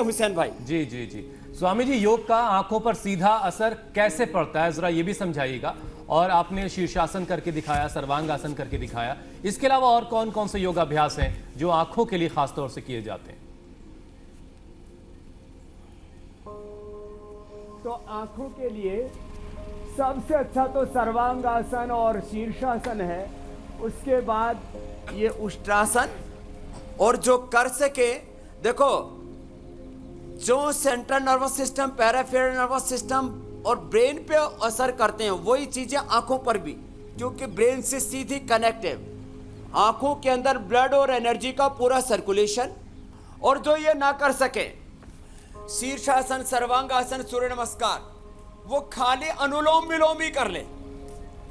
हुसैन भाई। जी जी जी स्वामी जी, योग का आंखों पर सीधा असर कैसे पड़ता है, जरा ये भी समझाइएगा। और आपने शीर्षासन करके दिखाया, सर्वांगासन करके दिखाया, इसके अलावा और कौन कौन से योगाभ्यास हैं जो आंखों के लिए खास तौर से किए जाते हैं? तो आंखों के लिए सबसे अच्छा तो सर्वांगासन और शीर्षासन है। उसके बाद ये उष्ट्रासन, और जो कर सके, देखो जो central nervous system, peripheral nervous system और ब्रेन पे असर करते हैं वही चीजें आंखों पर भी, क्योंकि ब्रेन से सीधी कनेक्टिव। आंखों के अंदर ब्लड और एनर्जी का पूरा सर्कुलेशन। और जो ये ना कर सके, शीर्षासन, सर्वांगासन, सूर्य नमस्कार, वो खाली अनुलोम विलोम ही कर ले।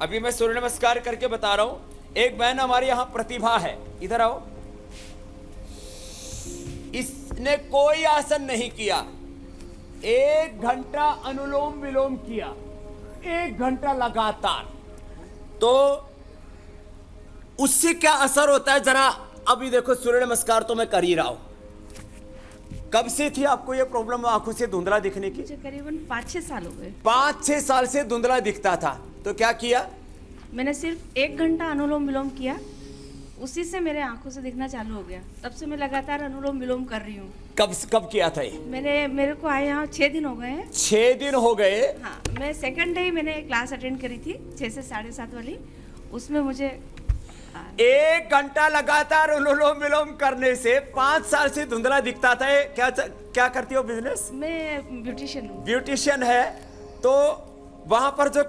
अभी मैं सूर्य नमस्कार करके बता रहा हूं। एक बहन हमारे यहां प्रतिभा है, इधर आओ। इसने कोई आसन नहीं किया, 1 घंटा अनुलोम विलोम किया, 1 घंटा लगातार। तो उससे क्या असर होता है जरा अभी देखो। सूर्य नमस्कार तो मैं कर ही रहा हूं। कब से थी आपको ये प्रॉब्लम आंखों से धुंधला दिखने की? मुझे करीबन 5-6 साल हो गए। 5-6 साल से धुंधला दिखता था, तो क्या किया? मैंने सिर्फ 1 घंटा अनुलोम विलोम किया, उसी से मेरे आंखों से दिखना चालू हो गया। तब से मैं लगातार अनुलोम विलोम कर रही हूँ। कब किया था ये? मेरे को आए यहाँ 6 दिन हो गए हैं। 6 दिन हो गए? हाँ, मैं सेकंड डे ही मैंने क्लास अटेंड करी थी 6 से 7:30 वाली। उसमें मुझे 1 घंटा लगातार अनुलोम विलोम करने से 5 साल से धुंधला दिखता था। क्या करती हो बिजनेस? मैं ब्यूटिशियन हूँ। ब्यूटिशियन है, तो वहां पर जो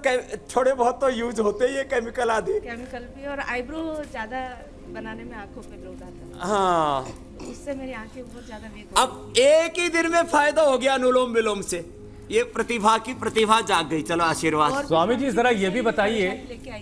थोड़े बहुत तो यूज होते ही है केमिकल आदि। केमिकल भी, और आईब्रो ज्यादा बनाने में आंखों पे लोड आता है। हाँ, उससे मेरी आंखें बहुत ज्यादा वीक हो अब एक ही दिन में फायदा हो गया अनुलोम विलोम से। ये प्रतिभा जाग गई। चलो आशीर्वाद। स्वामी जी जरा ये भी बताइए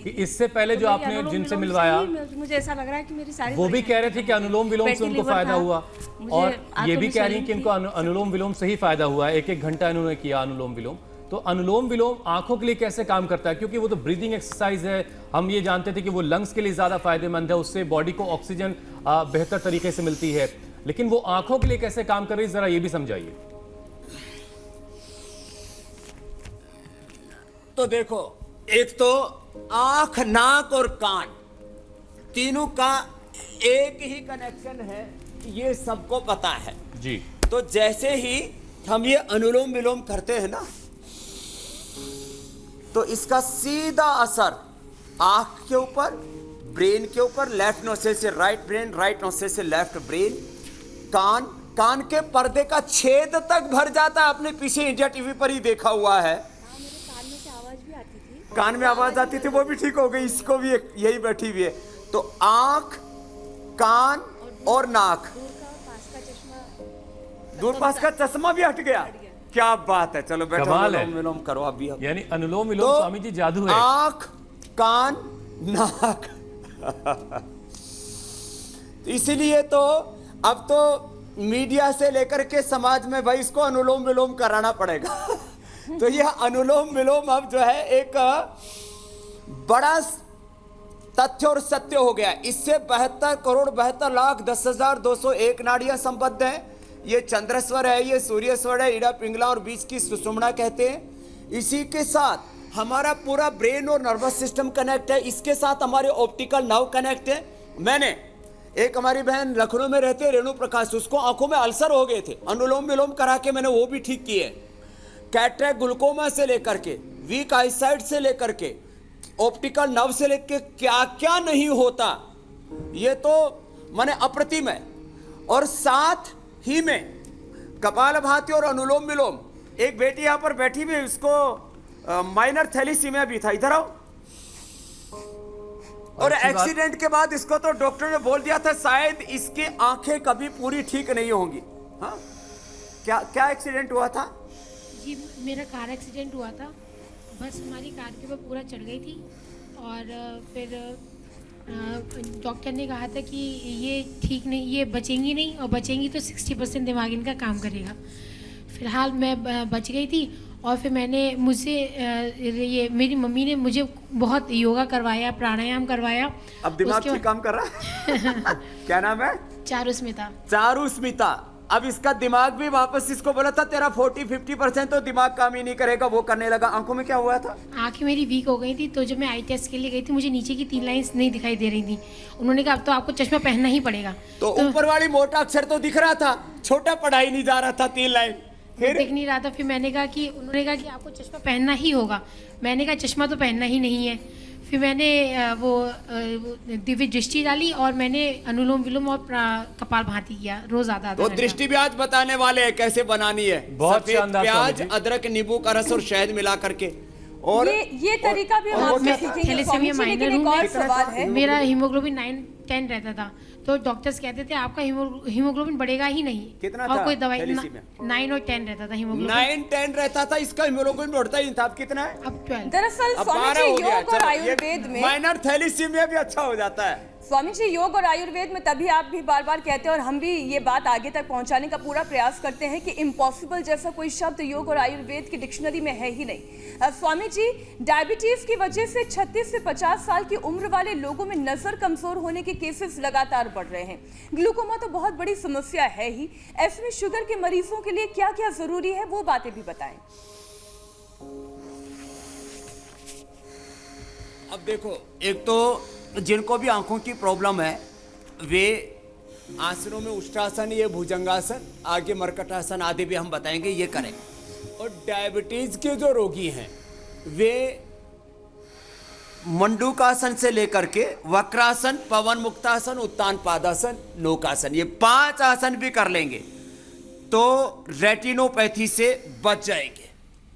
कि इससे पहले जो आपने जिनसे मिलवाया, मुझे ऐसा लग रहा है कि मेरी सारी वो भी कह रहे थे कि अनुलोम विलोम से उनको फायदा हुआ, और ये भी कह रही हैं कि इनको अनुलोम विलोम से ही फायदा हुआ है। 1-1 घंटा इन्होंने किया अनुलोम विलोम। तो अनुलोम विलोम आंखों के लिए कैसे काम करता है? क्योंकि वो तो ब्रीदिंग एक्सरसाइज है। हम ये जानते थे कि वो लंग्स के लिए ज्यादा फायदेमंद है, उससे बॉडी को ऑक्सीजन बेहतर तरीके से मिलती है, लेकिन वो आंखों के लिए कैसे काम कर रही है, जरा ये भी समझाइए। तो देखो, एक तो आंख, नाक और कान, तीनों का एक ही कनेक्शन है, ये सबको पता है जी। तो जैसे ही हम ये अनुलोम विलोम करते हैं ना, तो इसका सीधा असर आंख के ऊपर, ब्रेन के ऊपर, लेफ्ट नोस्ट्रिल से राइट ब्रेन, राइट नोस्ट्रिल से लेफ्ट ब्रेन, कान के पर्दे का छेद तक भर जाता है। आपने पीछे इंडिया टीवी पर ही देखा हुआ है। कान में आवाज आती थी, वो भी ठीक हो गई। इसको भी यही बैठी हुई है। तो आंख, कान और नाक, दूर पास का चश्मा भी हट गया। क्या बात है। चलो बैठो, अनुलोम विलोम करो अभी। यानी अनुलोम विलोम तो स्वामी जी जादू है। आंख, कान, नाक। इसीलिए तो अब तो मीडिया से लेकर के समाज में भाई इसको अनुलोम विलोम कराना पड़ेगा। तो यह अनुलोम विलोम अब जो है एक बड़ा तथ्य और सत्य हो गया। इससे 72,72,10,201 नाड़ियां संबद्ध हैं। ये चंद्रस्वर है, ये सूर्यस्वर है, ईड़ा पिंगला और बीच की सुषुम्ना कहते हैं। इसी के साथ हमारा पूरा ब्रेन और नर्वस सिस्टम कनेक्ट है। इसके साथ हमारे ऑप्टिकल नर्व कनेक्ट है। मैंने एक हमारी बहन लखनऊ में रहते रेणु प्रकाश, उसको आंखों में अल्सर हो गए थे, अनुलोम विलोम करा के मैंने वो भी ठीक किए। कैटरेक्ट, ग्लूकोमा से लेकर के, वीक आईसाइट से लेकर के, ऑप्टिकल नर्व से लेकर क्या क्या नहीं होता, ये तो माने अप्रतिम है। और साथ ही में कपालभाति और अनुलोम विलोम। एक बेटी यहां पर बैठी हुई, उसको माइनर थैलीसीमिया भी था, इधर आओ। और एक्सीडेंट के बाद इसको तो डॉक्टर ने बोल दिया था शायद इसकी आंखें कभी पूरी ठीक नहीं होंगी। हाँ, क्या एक्सीडेंट हुआ था? जी, मेरा कार एक्सीडेंट हुआ था। बस हमारी कार के ऊपर पूरा चढ़ गई थी, और फिर डॉक्टर ने कहा था कि ये ठीक नहीं, ये बचेंगी नहीं, और बचेंगी तो 60% दिमाग इनका काम करेगा। फिलहाल मैं बच गई थी, और फिर ये मेरी मम्मी ने मुझे बहुत योगा करवाया, प्राणायाम करवाया। अब दिमाग ठीक काम कर रहा है। क्या नाम है? चारुस्मिता। चारुस्मिता, अब इसका दिमाग भी वापस इसको बोला था तेरा 40-50% तो दिमाग काम ही नहीं करेगा, वो करने लगा। आंखों में क्या हुआ था? आंखें मेरी वीक हो गई थी, तो जब मैं आई टेस्ट के लिए गई थी मुझे नीचे की 3 लाइंस नहीं दिखाई दे रही थी। उन्होंने कहा अब तो आपको चश्मा पहनना ही पड़ेगा। तो ऊपर वाली मोटा अक्षर तो दिख रहा था, छोटा पढ़ाई नहीं जा रहा था, 3 लाइन फिर दिख नहीं रहा था। फिर मैंने कहा कि उन्होंने कहा कि आपको चश्मा पहनना ही होगा। मैंने कहा चश्मा तो पहनना ही नहीं है। फिर मैंने वो दिव्य दृष्टि डाली और मैंने अनुलोम विलोम और कपालभाति किया रोज आधा तो दृष्टि भी आज बताने वाले हैं कैसे बनानी है। बहुत सफेद शानदार प्याज, स्वामी जी। अदरक, नींबू का रस और शहद मिला करके। और ये तरीका भी हम आपसे सीखेंगे स्वामी थैलेसीमिया जी, माइनर लेकिन एक हूँ और मैं। सवाल है। मेरा हीमोग्लोबिन 9-10 रहता था, तो डॉक्टर्स कहते थे आपका हीमोग्लोबिन बढ़ेगा ही नहीं। कितना और था कोई दवाई थैलेसीमिया? 9 और 10 रहता था हीमोग्लोबिन। 9-10 रहता था, इसका हीमोग्लोबिन बढ़ता ही नहीं था। अब कितना है? अब 12। दरअसल अब स्वामी 12 जी हो गया। योग और चलो, आयुर्वेद में माइनर थैलेसीमिया भी अच्छा हो जाता है। स्वामी जी योग और आयुर्वेद में तभी आप भी बार बार कहते हैं और हम भी ये बात आगे तक पहुंचाने का पूरा प्रयास करते हैं कि इम्पॉसिबल जैसा कोई शब्द योग और आयुर्वेद की डिक्शनरी में है ही नहीं। स्वामी जी, डायबिटीज की वजह से 36 से 50 साल की उम्र वाले लोगों में नजर कमजोर होने के केसेस लगातार बढ़ रहे हैं। ग्लूकोमा तो बहुत बड़ी समस्या है ही, ऐसे में शुगर के मरीजों के लिए क्या क्या जरूरी है वो बातें भी बताएं। अब देखो, एक तो जिनको भी आंखों की प्रॉब्लम है वे आसनों में उष्टासन, ये भुजंगासन, आगे मरकटासन आदि भी हम बताएंगे, ये करें। और डायबिटीज के जो रोगी हैं वे मंडूकासन से लेकर के वक्रासन, पवन मुक्तासन, उत्तान पादासन, नौकासन, ये 5 आसन भी कर लेंगे तो रेटिनोपैथी से बच जाएंगे।